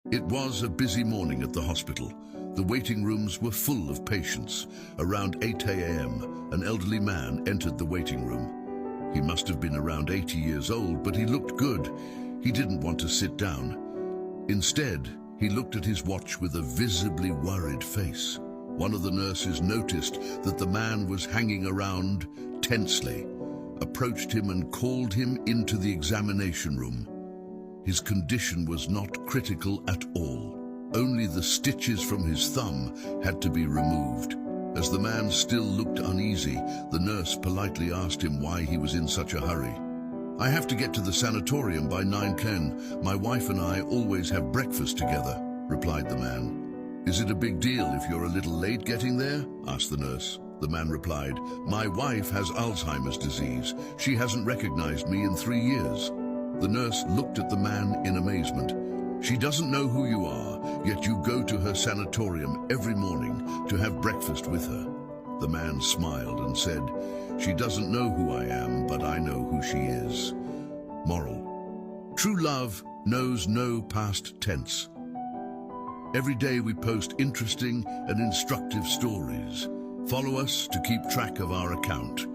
It was a busy morning at the hospital. The waiting rooms were full of patients. Around 8 a.m., an elderly man entered the waiting room. He must have been around 80 years old, but he looked good. He didn't want to sit down. Instead, he looked at his watch with a visibly worried face. One of the nurses noticed that the man was hanging around tensely, approached him and called him into the examination room. His condition was not critical at all. Only the stitches from his thumb had to be removed. As the man still looked uneasy, the nurse politely asked him why he was in such a hurry. "I have to get to the sanatorium by 9:10. My wife and I always have breakfast together," replied the man. "Is it a big deal if you're a little late getting there?" asked the nurse. The man replied, "My wife has Alzheimer's disease. She hasn't recognized me in 3 years." The nurse looked at the man in amazement. "She doesn't know who you are, yet you go to her sanatorium every morning to have breakfast with her." The man smiled and said, "She doesn't know who I am, but I know who she is." Moral: true love knows no past tense. Every day we post interesting and instructive stories. Follow us to keep track of our account.